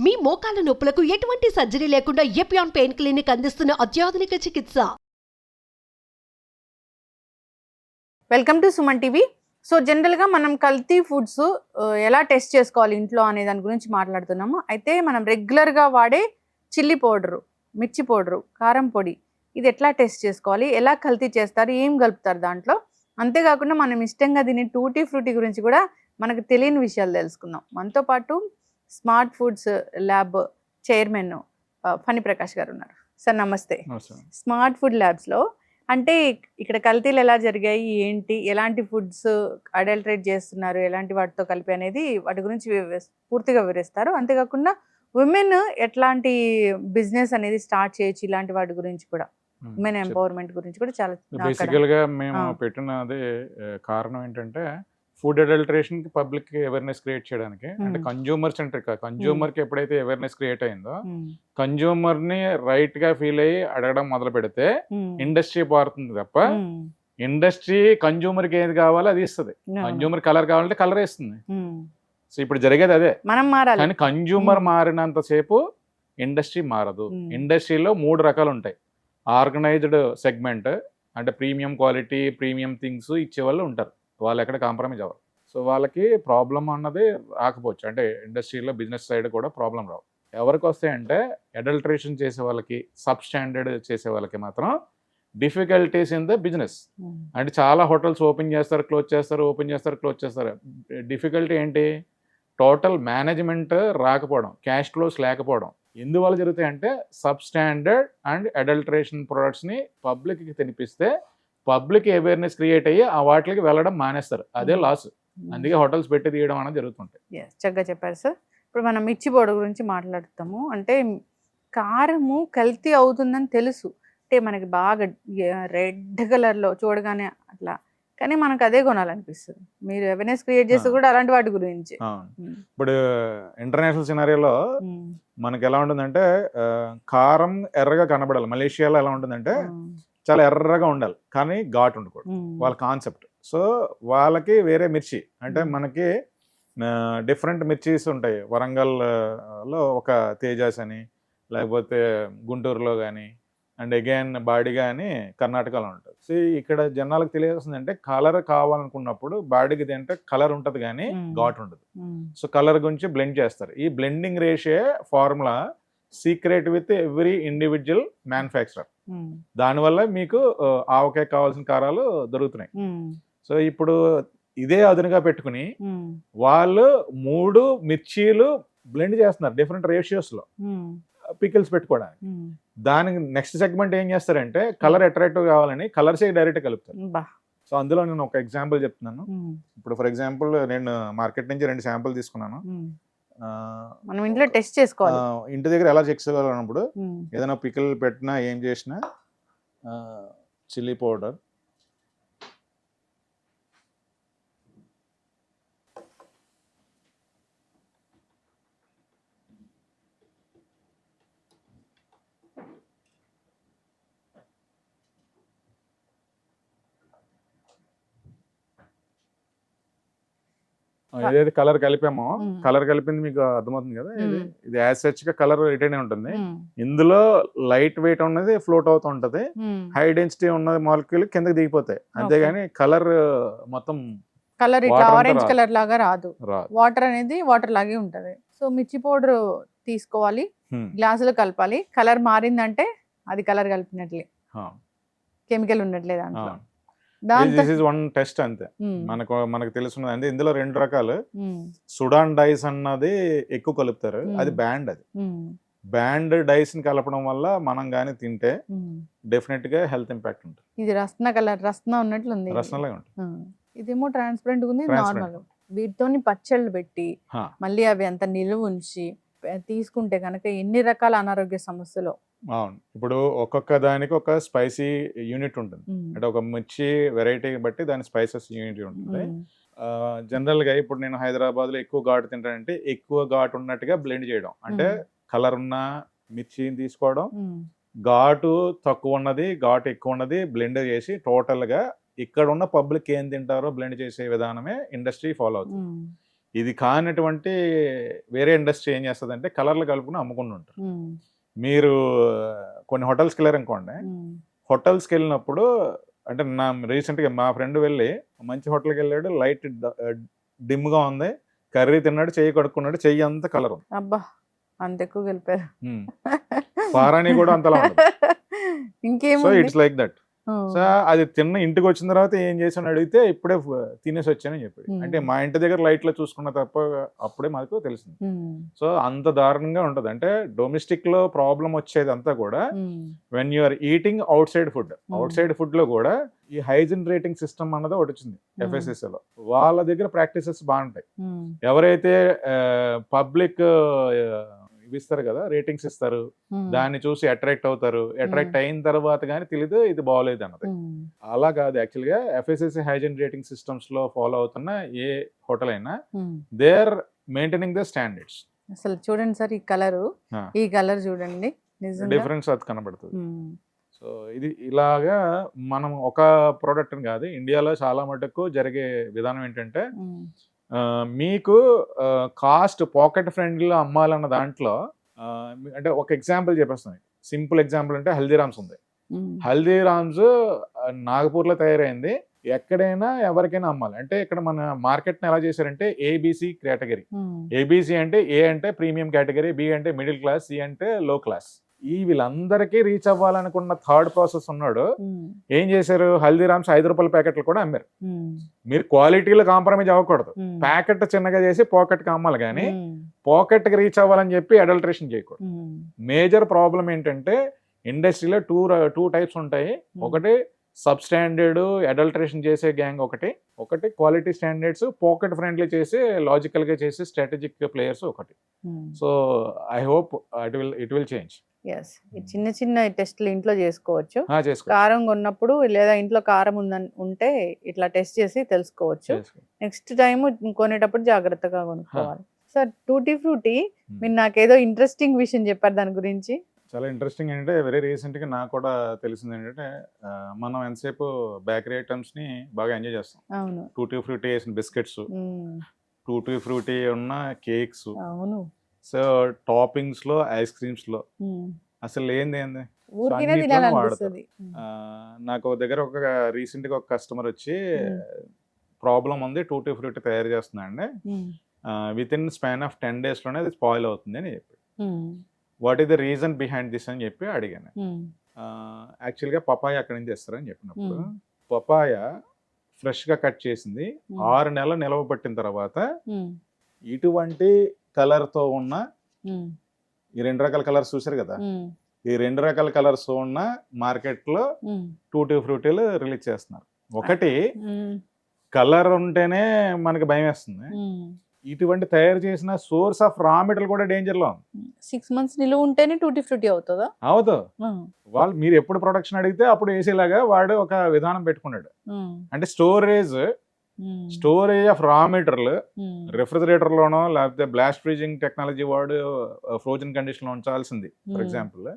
మీ మోకాల నొప్పులకు ఎటువంటి సర్జరీ లేకుండా ఎపియాన్ పెయిన్ క్లినిక్ అందిస్తున్న అత్యాధునిక చికిత్స. Welcome to Suman TV. So జనరల్గా మనం కల్తీ ఫుడ్స్ ఎలా టెస్ట్ చేసుకోవాలి ఇంట్లో అనే దాని గురించి మాట్లాడుతున్నాము. అయితే మనం రెగ్యులర్గా వాడే చిల్లీ పౌడరు, మిర్చి పౌడరు, కారం పొడి, ఇది ఎట్లా టెస్ట్ చేసుకోవాలి, ఎలా కల్తీ చేస్తారు, ఏం కలుపుతారు దాంట్లో, అంతేకాకుండా మనం ఇష్టంగా తినే టూటీ ఫ్రూటీ గురించి కూడా మనకు తెలియని విషయాలు తెలుసుకుందాం. మనతో పాటు smart foods lab chairman Phani Prakash గారు ఉన్నారు. సార్ నమస్తే. స్మార్ట్ ఫుడ్ ల్యాబ్స్లో అంటే ఇక్కడ కల్తీలు ఎలా జరిగాయి, ఏంటి, ఎలాంటి ఫుడ్స్ అడల్టరేట్ చేస్తున్నారు, ఎలాంటి వాటితో కలిపి అనేది వాటి గురించి పూర్తిగా వివరిస్తారు. అంతేకాకుండా ఉమెన్ ఎట్లాంటి బిజినెస్ అనేది స్టార్ట్ చేయొచ్చు, ఇలాంటి వాటి గురించి కూడా, ఉమెన్ ఎంపవర్మెంట్ గురించి కూడా చాలా బేసికల్గా మేము పెట్టినది కారణం ఏంటంటే ఫుడ్ అడల్టరేషన్ కి పబ్లిక్ కి అవేర్నెస్ క్రియేట్ చేయడానికి. అంటే కన్జ్యూమర్ సెంట్రిక్, కన్జ్యూమర్ కి ఎప్పుడైతే అవేర్నెస్ క్రియేట్ అయిందో కన్జ్యూమర్ ని రైట్ గా ఫీల్ అయ్యి అడగడం మొదలు పెడితే ఇండస్ట్రీ పారుతుంది తప్ప ఇండస్ట్రీ కన్జ్యూమర్ కి ఏది కావాలో అది ఇస్తుంది. కన్జ్యూమర్ కలర్ కావాలంటే కలర్ ఇస్తుంది. సో ఇప్పుడు జరిగేది అదే. కానీ కన్జ్యూమర్ మారినంత సేపు ఇండస్ట్రీ మారదు. ఇండస్ట్రీలో 3 రకాలు ఉంటాయి. ఆర్గనైజ్డ్ సెగ్మెంట్ అంటే ప్రీమియం క్వాలిటీ, ప్రీమియం థింగ్స్ ఇచ్చే వాళ్ళు ఉంటారు. వాళ్ళు ఎక్కడ కాంప్రమైజ్ అవ్వరు. సో వాళ్ళకి ప్రాబ్లం అన్నది రాకపోవచ్చు. అంటే ఇండస్ట్రీలో బిజినెస్ సైడ్ కూడా ప్రాబ్లం రావు. ఎవరికి వస్తాయంటే అడల్టరేషన్ చేసే వాళ్ళకి, సబ్ స్టాండర్డ్ చేసే వాళ్ళకి మాత్రం డిఫికల్టీస్ ఇన్ ద బిజినెస్. అంటే చాలా హోటల్స్ ఓపెన్ చేస్తారు, క్లోజ్ చేస్తారు, ఓపెన్ చేస్తారు, క్లోజ్ చేస్తారు. డిఫికల్టీ ఏంటి? టోటల్ మేనేజ్మెంట్ రాకపోవడం, క్యాష్ ఫ్లోస్ లేకపోవడం. ఎందువల్ల జరుగుతాయంటే సబ్ స్టాండర్డ్ అండ్ అడల్టరేషన్ ప్రొడక్ట్స్ని పబ్లిక్కి తినిపిస్తే పబ్లిక్ అవేర్నెస్ క్రియేట్ అయ్యి ఆ వాటికి వెళ్ళడం మానేస్తారు. అదే లాస్. అందుకే హోటల్స్ పెట్టి తీయడం అనేది జరుగుతుంటాయి. చక్కగా చెప్పారు సార్. ఇప్పుడు మనం మిర్చి పౌడర్ గురించి మాట్లాడుతాము. అంటే కారము కల్తీ అవుతుందని తెలుసు, అంటే మనకి బాగా రెడ్ కలర్లో చూడగానే అట్లా, కానీ మనకు అదే కొనాలనిపిస్తుంది. మీరు అవేర్నెస్ క్రియేట్ చేస్తే కూడా అలాంటి వాటి గురించి. ఇప్పుడు ఇంటర్నేషనల్ సినారియోలో మనకి ఎలా ఉంటుందంటే కారం ఎర్రగా కనబడాలి. మలేషియాలో ఎలా ఉంటుందంటే చాలా ఎర్రగా ఉండాలి, కానీ ఘాట్ ఉండకూడదు. వాళ్ళ కాన్సెప్ట్. సో వాళ్ళకి వేరే మిర్చి, అంటే మనకి డిఫరెంట్ మిర్చీస్ ఉంటాయి. వరంగల్లో ఒక తేజాస్ అని, లేకపోతే గుంటూరులో కానీ, అండ్ అగైన్ బాడిగా అని కర్ణాటకలో ఉంటుంది. సో ఇక్కడ జనాలకు తెలియాల్సిందంటే కలర్ కావాలనుకున్నప్పుడు బాడిగా తింటే కలర్ ఉంటుంది కానీ ఘాట్ ఉండదు. సో కలర్ గురించి బ్లెండ్ చేస్తారు. ఈ blending ratio formula secret with every individual manufacturer. దానివల్ల మీకు ఆవకాయ కావాల్సిన కారాలు దొరుకుతున్నాయి. సో ఇప్పుడు ఇదే అదునుగా పెట్టుకుని వాళ్ళు 3 మిర్చీలు బ్లెండ్ చేస్తున్నారు డిఫరెంట్ రేషియోస్లో పికిల్స్ పెట్టుకోవడానికి. దానికి నెక్స్ట్ సెగ్మెంట్ ఏం చేస్తారంటే కలర్ అట్రాక్టివ్ కావాలని కలర్సే డైరెక్ట్ కలుపుతారు. సో అందులో నేను ఒక ఎగ్జాంపుల్ చెప్తున్నాను. ఇప్పుడు ఫర్ ఎగ్జాంపుల్ నేను మార్కెట్ నుంచి 2 శాంపుల్ తీసుకున్నాను. మనం ఇంట్లో టెస్ట్ చేసుకోవాలి. ఇంటి దగ్గర ఎలా చెక్ చేసుకోవాలన్నప్పుడు ఏదైనా పికిల్ పెట్టినా ఏం చేసినా చిల్లీ పౌడర్, ఏదైతే కలర్ కలిపామో కలర్ కలిపింది మీకు అర్థమవుతుంది కదా. ఇది యాజ్ సచ్ గా కలర్ రిటైన్ ఉంటుంది. ఇందులో లైట్ వెయిట్ ఉన్నది ఫ్లోట్ అవుతూ ఉంటది, హై డెన్సిటీ ఉన్నది మాలిక్యూల్ కిందకి దిగిపోతాయి. అంతేగాని కలర్ మొత్తం కలర్ ఇట్లా ఆరెంజ్ కలర్ లాగా రాదు. వాటర్ అనేది వాటర్ లాగే ఉంటది. సో మిర్చి పౌడర్ తీసుకోవాలి, గ్లాసులో కలపాలి. కలర్ మారిందంటే అది కలర్ కలిపినట్లే, కెమికల్ ఉన్నట్లే దాంట్లో. దిస్ ఇస్ వన్ టెస్ట్ అంతే. మనకు తెలుసున్నది అంటే ఇందులో 2 రకాలు. సుడాన్ డైస్ అన్నది ఎక్కువ కలుపుతారు, అది బ్యాండ్. అది బ్యాండ్ డైస్ ని కలపడం వల్ల మనం గానీ తింటే డెఫినెట్ గా హెల్త్ ఇంపాక్ట్ ఉంటుంది. ఇది రస్నా కలర్, రస్నా ఉన్నట్లుంది, రస్నాలాగా ఉంటుంది. ఇదేమో ట్రాన్స్పరెంట్ ఉంది, నార్మల్. వీటితోని పచ్చళ్ళు పెట్టి మళ్ళీ అవి అంత నిలువ ఉంచి తీసుకుంటే కనుక ఎన్ని రకాల అనారోగ్య సమస్యలు. అవును. ఇప్పుడు ఒక్కొక్క దానికి ఒక స్పైసీ యూనిట్ ఉంటుంది. అంటే ఒక మిర్చి వెరైటీ బట్టి దాని స్పైసెస్ యూనిట్ ఉంటుంది. జనరల్ గా ఇప్పుడు నేను హైదరాబాద్ లో ఎక్కువ ఘాటు తింటానంటే ఎక్కువ ఘాటు ఉన్నట్టుగా బ్లెండ్ చేయడం. అంటే కలర్ ఉన్న మిర్చిని తీసుకోవడం, ఘాటు తక్కువ ఉన్నది, ఘాటు ఎక్కువ ఉన్నది బ్లెండ్ చేసి టోటల్ గా ఇక్కడ ఉన్న పబ్లిక్ ఏం తింటారో బ్లెండ్ చేసే విధానమే ఇండస్ట్రీ ఫాలో అవుతుంది. ఇది కానటువంటి వేరే ఇండస్ట్రీ ఏం చేస్తుంది అంటే కలర్లు కలుపుకుని అమ్ముకుంటూ ఉంటారు. మీరు కొన్ని హోటల్స్కి వెళ్ళారనుకోండి, హోటల్స్కి వెళ్ళినప్పుడు అంటే రీసెంట్గా మా ఫ్రెండ్ వెళ్ళి మంచి హోటల్కి వెళ్ళాడు, లైట్ డిమ్గా ఉంది, కర్రీ తిన్నాడు, చెయ్యి కడుక్కున్నాడు, చెయ్యి అంతా కలర్ ఉంది. అబ్బా అంత ఎక్కువ వెళ్ళిపోయారు. పారాణి కూడా అంతలా ఉంది. ఇంకేం so it's like that. So అది తిన్న ఇంటికి వచ్చిన తర్వాత ఏం చేసాను అడిగితే ఇప్పుడే తినేసి వచ్చానని చెప్పాడు. అంటే మా ఇంటి దగ్గర లైట్ లో చూసుకున్న తప్ప అప్పుడే మాకు తెలిసింది. సో అంత దారుణంగా ఉంటది. అంటే డొమెస్టిక్ లో ప్రాబ్లం వచ్చేది అంతా కూడా when you are eating outside food. Outside food లో కూడా ఈ హైజీన్ రేటింగ్ సిస్టమ్ అన్నది ఒకటి వచ్చింది FSSAI లో. వాళ్ళ దగ్గర ప్రాక్టీసెస్ బాగుంటాయి. ఎవరైతే పబ్లిక్ ఇస్తారు కదా, రేటింగ్స్ ఇస్తారు, దాన్ని చూసి అట్రాక్ట్ అవుతారు. అట్రాక్ట్ అయిన తర్వాత కానీ తెలియదు ఇది బాగోలేదు అన్నది. అలా కాదు, యాక్చువల్గా FSSAI హైజీన్ రేటింగ్ సిస్టమ్స్ లో ఫాలో అవుతున్న ఏ హోటల్ అయినా they are maintaining the standards. అసలు చూడండి సార్, ఈ కలర్ చూడండి, డిఫరెన్స్ అది కనబడుతుంది. సో ఇది ఇలాగా మనం ఒక ప్రోడక్ట్ కాదు, ఇండియాలో చాలా మటుకు జరిగే విధానం ఏంటంటే మీకు కాస్ట్ పాకెట్ ఫ్రెండ్లీలో అమ్మాలన్న దాంట్లో అంటే ఒక ఎగ్జాంపుల్ చెప్పేస్తాను. సింపుల్ ఎగ్జాంపుల్ అంటే హల్దీరామ్స్ ఉంది. హల్దీరామ్స్ నాగపూర్లో తయారైంది. ఎక్కడైనా ఎవరికైనా అమ్మాలి అంటే ఇక్కడ మన మార్కెట్ని ఎలా చేశారంటే ABC కేటగిరీ. ABC అంటే A అంటే ప్రీమియం కేటగిరీ, B అంటే మిడిల్ క్లాస్, C అంటే లో క్లాస్. వీళ్ళందరికీ రీచ్ అవ్వాలనుకున్న థర్డ్ ప్రాసెస్ ఉన్నాడు. ఏం చేశారు, హల్దీరామ్స్ 5 రూపాయల ప్యాకెట్లు కూడా అమ్మారు. మీరు క్వాలిటీలో కాంప్రమైజ్ అవ్వకూడదు. ప్యాకెట్ చిన్నగా చేసి పాకెట్ కి అమ్మాలి, కానీ పాకెట్ కి రీచ్ అవ్వాలని చెప్పి అడల్టరేషన్ చేయకూడదు. మేజర్ ప్రాబ్లం ఏంటంటే ఇండస్ట్రీలో టూ టైప్స్ ఉంటాయి. ఒకటి సబ్ స్టాండర్డ్ అడల్టరేషన్ చేసే గ్యాంగ్, ఒకటి క్వాలిటీ స్టాండర్డ్స్ పాకెట్ ఫ్రెండ్లీ చేసి లాజికల్ గా చేసే స్ట్రాటజిక్ ప్లేయర్స్ ఒకటి. So I hope it will change. చిన్న చిన్న టెస్ట్లు ఇంట్లో చేసుకోవచ్చు. కారం కొన్నప్పుడు లేదా ఇంట్లో కారం ఉంటే ఇట్లా టెస్ట్ చేసి తెలుసుకోవచ్చు. నెక్స్ట్ టైం కొనేటప్పుడు జాగ్రత్తగా కొనుక్కోవాలి. సార్ టూటీ ఫ్రూటీ, మీరు నాకేదో ఇంట్రెస్టింగ్ విషయం చెప్పారు దాని గురించి. చాలా ఇంట్రెస్టింగ్ అంటే వెరీ రీసెంట్ గా నాకు కూడా తెలిసింది ఏంటంటే మనం ఎంతసేపు బేకరీ ఐటమ్స్ ని బాగా ఎంజాయ్ చేస్తాం. అవును, టూటీ ఫ్రూటీ వేసిన బిస్కెట్స్, టూటీ ఫ్రూటీ ఉన్న కేక్స్, అవును, సో టాపింగ్స్ లో ఐస్ క్రీమ్స్ లో అసలు ఏంది నాకు దగ్గర ఒక రీసెంట్ గా ఒక కస్టమర్ వచ్చి ప్రాబ్లం ఉంది, టూటీ ఫ్రూటీ తయారు చేస్తున్నా అండి, with in span of 10 days లోనే అది స్పాయిల్ అవుతుంది అని చెప్పి, what is the reason behind this అని చెప్పి అడిగాను. యాక్చువల్గా పపాయ అక్కడి నుంచి తెస్తారని చెప్పినప్పుడు, పపాయ ఫ్రెష్ గా కట్ చేసింది 6 నెలలు నిలవ పట్టిన తర్వాత ఇటువంటి కలర్ తో ఉన్న ఈ 2 రకాల కలర్స్ చూసారు కదా, ఈ 2 రకాల కలర్స్ ఉన్న మార్కెట్ లో టూటీ ఫ్రూటీలు రిలీజ్ చేస్తున్నారు. ఒకటి కలర్ ఉంటేనే మనకి భయం వేస్తుంది, ఇటువంటి తయారు చేసిన సోర్స్ ఆఫ్ రా మెటీరియల్ కూడా డేంజర్ లో ఉంది. 6 months నిలువ ఉంటేనే టూటీ ఫ్రూటీ అవుతుందా? అవుతుంది. వాళ్ళు మీరు ఎప్పుడు ప్రొడక్షన్ అడిగితే అప్పుడు వేసేలాగా వాడు ఒక విధానం పెట్టుకున్నాడు. అంటే storage of raw material refrigerator లోనో లేకపోతే బ్లాస్ట్ ఫ్రీజింగ్ టెక్నాలజీ వాడు ఫ్రోజన్ కండిషన్ లో ఉంచాల్సింది. ఫర్ ఎగ్జాంపుల్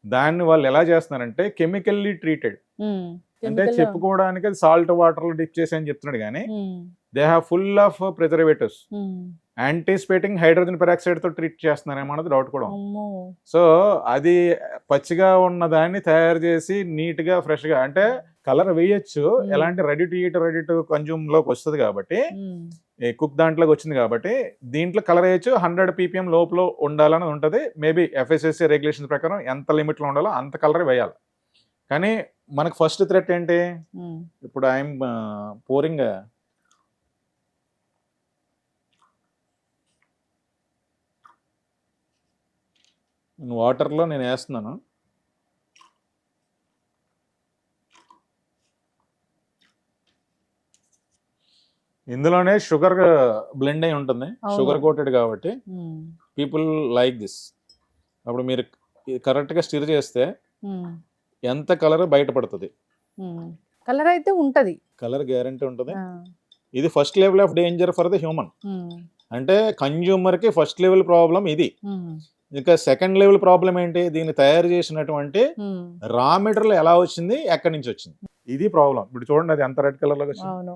దాన్ని వాళ్ళు ఎలా చేస్తున్నారంటే కెమికల్లీ ట్రీటెడ్, అంటే చెప్పుకోవడానికి అది సాల్ట్ వాటర్ లో డిప్ చేసి అని చెప్తున్నాడు, కానీ they have full of preservatives, anticipating hydrogen peroxide తో ట్రీట్ చేస్తున్నారేమో అన్నది డౌట్ కూడా ఉంది. సో అది పచ్చిగా ఉన్న దాన్ని తయారు చేసి నీట్ గా ఫ్రెష్ గా, అంటే కలర్ వేయచ్చు, ఎలాంటి ready to eat ready to consume లోకి వస్తుంది కాబట్టి, కుక్ దాంట్లోకి వచ్చింది కాబట్టి దీంట్లో కలర్ వేయచ్చు. 100 ppm లోపల ఉండాలని ఉంటుంది. మేబీ FSSAI రెగ్యులేషన్స్ ప్రకారం ఎంత లిమిట్ లో ఉండాలో అంత కలర్ వేయాలి. కానీ మనకు ఫస్ట్ థ్రెట్ ఏంటి, ఇప్పుడు ఐఎమ్ పోరింగ్ వాటర్లో నేను వేస్తున్నాను, ఇందులోనే షుగర్ బ్లెండ్ అయి ఉంటుంది, షుగర్ కోటెడ్ కాబట్టి పీపుల్ లైక్ దిస్. అప్పుడు మీరు కరెక్ట్గా స్టిర్ చేస్తే ఎంత కలర్ బయటపడుతుంది. కలర్ అయితే ఉంటది, కలర్ గ్యారంటీ ఉంటుంది. ఇది first level of danger for the human. అంటే కన్జ్యూమర్ కి ఫస్ట్ లెవెల్ ప్రాబ్లం ఇది. ఇంకా సెకండ్ లెవెల్ ప్రాబ్లం ఏంటి, దీన్ని తయారు చేసినటువంటి రా మెటీరియల్ ఎలా వచ్చింది, ఎక్కడి నుంచి వచ్చింది, ఇది ప్రాబ్లం. ఇప్పుడు చూడండి అది ఎంత రెడ్ కలర్ లో వచ్చింది.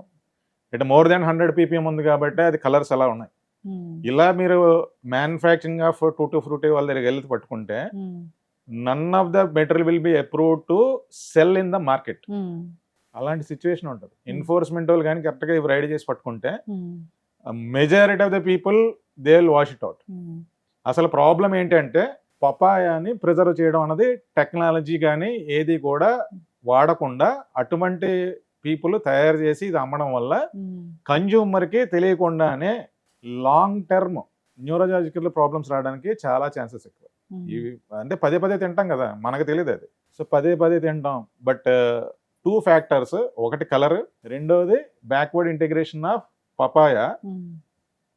ఇట్ మోర్ దాన్ 100 ppm ఉంది కాబట్టి అది కలర్స్ అలా ఉన్నాయి. ఇలా మీరు మ్యానుఫ్యాక్చరింగ్ ఆఫ్ టూటీ ఫ్రూటీ వాళ్ళ దగ్గరికి వెళ్ళి పట్టుకుంటే none of the material will be approved to sell in the market. అలాంటి సిచ్యువేషన్ ఉంటుంది. ఎన్ఫోర్స్మెంట్ వాళ్ళు కానీ కరెక్ట్గా ఇవి రైడ్ చేసి పట్టుకుంటే majority of the people they will wash it out. అసలు ప్రాబ్లం ఏంటంటే పపాయాని ప్రిజర్వ్ చేయడం అన్నది టెక్నాలజీ కానీ ఏది కూడా వాడకుండా అటువంటి పీపుల్ తయారు చేసి ఇది అమ్మడం వల్ల కన్జ్యూమర్కి తెలియకుండానే లాంగ్ టర్మ్ న్యూరోలాజికల్ ప్రాబ్లమ్స్ రావడానికి చాలా ఛాన్సెస్ ఎక్కువ. ఇవి అంటే పదే పదే తింటాం కదా, మనకు తెలియదు అది. సో పదే పదే తింటాం. బట్ 2 ఫ్యాక్టర్స్, ఒకటి కలర్, రెండోది backward integration of papaya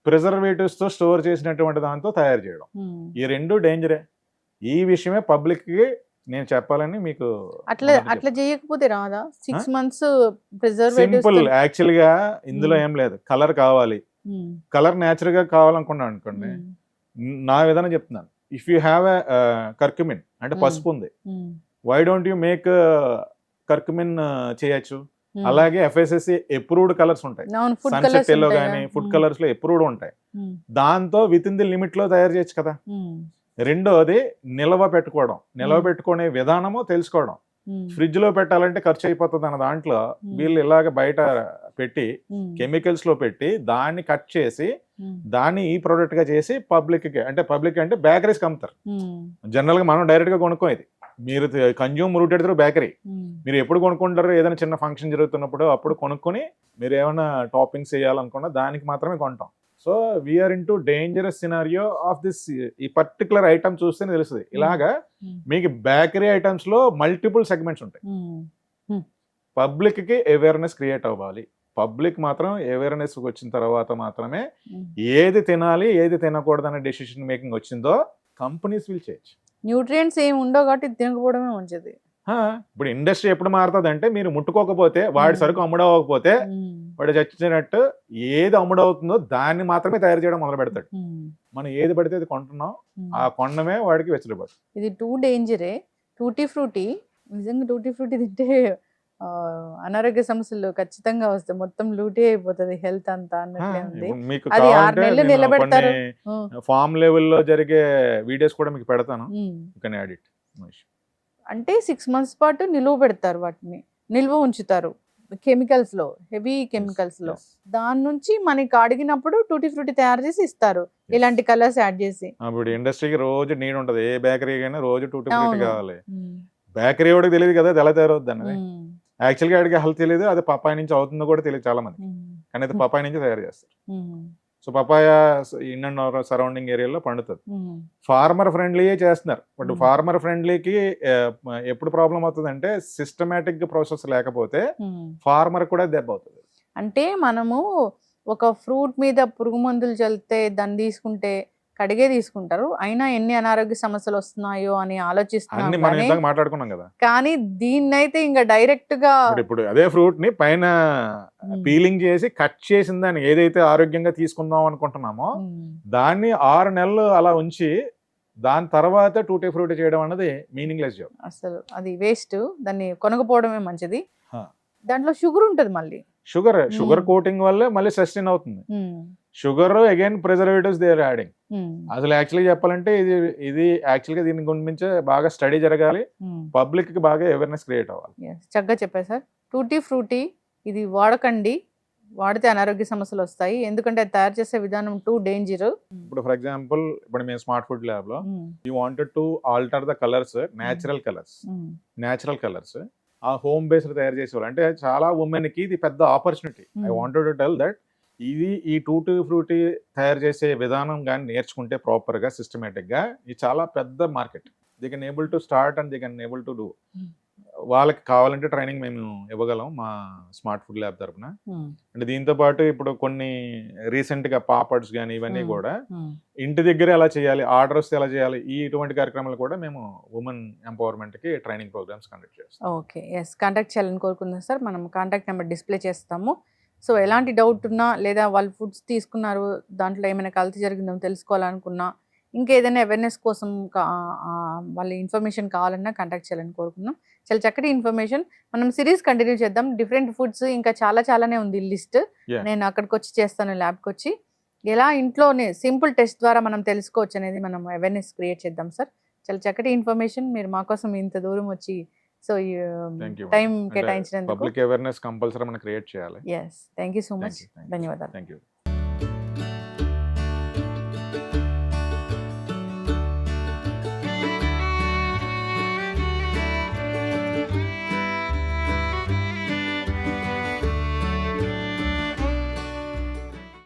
preservatives తో స్టోర్ చేసినటువంటి దాంతో తయారు చేయడం. ఈ రెండు డేంజరే. ఈ విషయమే పబ్లిక్ కి నేను చెప్పాలని మీకు. అట్లా చేయకపోతే రాదా 6 months ప్రిజర్వేటివ్స్? సింపుల్. యాక్చువల్ గా ఇందులో ఏం లేదు, కలర్ కావాలి, కలర్ న్యాచురల్ గా కావాలనుకున్నాను అనుకోండి, నా విధానం చెప్తున్నాను. ఇఫ్ యూ హ్యావ్ కర్క్యుమిన్ అంటే పసుపు ఉంది, why don't you make curcumin చేయొచ్చు. అలాగే FSSAI అప్రూవ్డ్ కలర్స్ ఉంటాయి, సన్సెట్ ఎల్లో కానీ ఫుడ్ కలర్స్ లో అప్రూవ్డ్ ఉంటాయి. దాంతో విత్ ఇన్ ది లిమిట్ లో తయారు చేయొచ్చు కదా. రెండోది నిల్వ పెట్టుకునే విధానము తెలుసుకోవడం. ఫ్రిడ్జ్ లో పెట్టాలంటే ఖర్చు అయిపోతుంది అన్న దాంట్లో వీళ్ళు ఇలాగ బయట పెట్టి కెమికల్స్ లో పెట్టి దాన్ని కట్ చేసి దాన్ని ఈ ప్రోడక్ట్ గా చేసి పబ్లిక్ అంటే బేకరీస్ అమ్ముతారు. జనరల్ గా మనం డైరెక్ట్ గా కొనుక్కోది. మీరు కన్జ్యూమ్ రూటెడ్ త్రూ బేకరీ. మీరు ఎప్పుడు కొనుక్కుంటారు? ఏదైనా చిన్న ఫంక్షన్ జరుగుతున్నప్పుడు అప్పుడు కొనుక్కొని మీరు ఏమైనా టాపింగ్స్ చేయాలనుకున్నా దానికి మాత్రమే కొంటాం. So we are into dangerous scenario of this. ఈ పర్టికులర్ ఐటమ్ చూస్తేనే తెలుస్తుంది. ఇలాగా మీకు బేకరీ ఐటమ్స్ లో మల్టిపుల్ సెగ్మెంట్స్ ఉంటాయి. పబ్లిక్ కి అవేర్నెస్ క్రియేట్ అవ్వాలి. పబ్లిక్ మాత్రం అవేర్నెస్ వచ్చిన తర్వాత మాత్రమే ఏది తినాలి ఏది తినకూడదు అనే డెసిషన్ మేకింగ్ వచ్చిందో కంపెనీస్ విల్ చేంజ్. న్యూట్రియంట్స్ ఏమి ఉండవు కాబట్టి తినకపోవడమే మంచిది. ఇప్పుడు ఇండస్ట్రీ ఎప్పుడు మారుతుంది అంటే మీరు ముట్టుకోకపోతే, వాడి సరుకు అమ్ముడవకపోతే వాడు చచ్చినట్టు ఏది అమ్ముడవుతుందో దాన్ని మాత్రమే తయారు చేయడం మొదలు పెడతాడు. మనం ఏది పడితే అది కొంటున్నాం, ఆ కొండమే వాడికి వెచ్చలబడు. ఇది టూ డేంజరే. టూటీ ఫ్రూటీ నిజంగా టూటీ ఫ్రూటీ తింటే అనారోగ్య సమస్యలు ఖచ్చితంగా వస్తాయి. మొత్తం లూటీ అయిపోతుంది హెల్త్ అంతా అన్నట్లే ఉంది. మీకు అది 6 నెలలు నిలబెడతారు. ఫామ్ లెవెల్లో జరిగే వీడియోస్ కూడా మీకు పెడతాను. అంటే 6 months పాటు నిలువ పెడతారు, వాటిని నిల్వ ఉంచుతారు కెమికల్స్ లో, హెవీ కెమికల్స్ లో. దాని నుంచి మనకి అడిగినప్పుడు టూటీ ఫ్రూటీ తయారు చేసి ఇస్తారు, ఇలాంటి కలర్స్ యాడ్ చేసి. ఇప్పుడు ఇండస్ట్రీకి రోజు నీడ్ ఉంటది, ఏ బేకరీ అయినా రోజు టూటీ ఫ్రూటీ కావాలి. బేకరీ వాడికి తెలియదు కదా అది ఎలా తయారవుద్ది అన్నది. యాక్చువల్గా ఆడికి హెల్త్ తెలియదు, అది పపాయ నుంచి అవుతుందో కూడా తెలియదు చాలా మంది, కానీ అది పపాయ నుంచి తయారు చేస్తారు. So papaya in and surrounding ఏరియాలో పండుతుంది. ఫార్మర్ ఫ్రెండ్లీయే చేస్తున్నారు. బట్ ఫార్మర్ ఫ్రెండ్లీకి ఎప్పుడు ప్రాబ్లం అవుతుంది అంటే సిస్టమేటిక్ ప్రాసెస్ లేకపోతే ఫార్మర్ కూడా దెబ్బ అవుతుంది. అంటే మనము ఒక ఫ్రూట్ మీద పురుగు మందులు చల్లితే దాన్ని తీసుకుంటే కడిగే తీసుకుంటారు, అయినా ఎన్ని అనారోగ్య సమస్యలు వస్తున్నాయో అని ఆలోచిస్తున్నాం. మాట్లాడుకున్నాం కదా. కానీ దీన్నైతే ఇంకా డైరెక్ట్ గా ఇప్పుడు అదే ఫ్రూట్ ని పైన పీలింగ్ చేసి కట్ చేసిన దాన్ని ఏదైతే ఆరోగ్యంగా తీసుకుందాం అనుకుంటున్నామో దాన్ని 6 నెలలు అలా ఉంచి దాని తర్వాత టూటీ ఫ్రూటీ చేయడం అన్నది మీనింగ్ లెస్ జాబ్. అసలు అది వేస్ట్, దాన్ని కొనకపోవడమే మంచిది. దాంట్లో షుగర్ ఉంటది, మళ్ళీ షుగర్ కోటింగ్ వల్లే మళ్ళీ సస్టైన్ అవుతుంది. Sugar again preservatives they are adding. అసలు యాక్చువల్గా చెప్పాలంటే ఇది యాక్చువల్గా దీని గురించి బాగా స్టడీ జరగాలి, పబ్లిక్ కి బాగా అవేర్నెస్ క్రియేట్ అవ్వాలి. చక్కగా చెప్పారు సార్. టూటీ ఫ్రూటీ ఇది వాడకండి, వాడితే అనారోగ్య సమస్యలు వస్తాయి, ఎందుకంటే అది తయారు చేసే విధానం టూ డేంజర్. ఇప్పుడు ఫర్ ఎగ్జాంపుల్ ఇప్పుడు మేము స్మార్ట్ ఫుడ్ ల్యాబ్ లో you wanted to alter the colours, natural colours ఆ హోమ్ బేస్డ్ తయారు చేసేవాళ్ళు. అంటే చాలా ఉమెన్ కి ఇది పెద్ద opportunity. I wanted to tell that ఈ టూటీ ఫ్రూటీ తయారు చేసే విధానం కానీ నేర్చుకుంటే ప్రాపర్ గా సిస్టమేటిక్ గా ఇది చాలా పెద్ద market. They can able to start and they can able to do. వాళ్ళకి కావాలంటే ట్రైనింగ్ మేము ఇవ్వగలం మా స్మార్ట్ ఫుడ్ ల్యాబ్ తరఫున. అంటే దీంతో పాటు ఇప్పుడు కొన్ని రీసెంట్ గా పాపడ్స్ కానీ ఇవన్నీ కూడా ఇంటి దగ్గర ఎలా చేయాలి, ఆర్డర్స్ ఎలా చేయాలి, ఇటువంటి కార్యక్రమాలు కూడా మేము ఉమెన్ ఎంపవర్మెంట్ కి ట్రైనింగ్ ప్రోగ్రామ్స్ కండక్ట్ చేస్తాం. ఓకే, ఎస్, కాంటాక్ట్ చేయాలని కోరుకుందాం సార్. మనం కాంటాక్ట్ నెంబర్ డిస్ప్లే చేస్తాము. సో ఎలాంటి డౌట్ ఉన్నా లేదా వాళ్ళు ఫుడ్స్ తీసుకున్నారు దాంట్లో ఏమైనా కల్తీ జరిగిందో తెలుసుకోవాలనుకున్నా, ఇంకా ఏదైనా అవేర్నెస్ కోసం వాళ్ళ ఇన్ఫర్మేషన్ కావాలన్నా కాంటాక్ట్ చేయాలని కోరుకున్నాం. చాలా చక్కటి ఇన్ఫర్మేషన్. మనం సిరీస్ కంటిన్యూ చేద్దాం. డిఫరెంట్ ఫుడ్స్ ఇంకా చాలానే ఉంది లిస్ట్. Yeah. నేను అక్కడికి వచ్చి చేస్తాను, ల్యాబ్కి వచ్చి ఎలా ఇంట్లోనే సింపుల్ టెస్ట్ ద్వారా మనం తెలుసుకోవచ్చు అనేది మనం అవేర్నెస్ క్రియేట్ చేద్దాం సార్. చాలా చక్కటి ఇన్ఫర్మేషన్. మీరు మా కోసం ఇంత దూరం వచ్చి సో టైం కేటాయించినందుకు పబ్లిక్ అవేర్నెస్ కంపల్సరీ మనం క్రియేట్ చేయాలి. Yes, thank you so much. ధన్యవాదాలు. Thank you.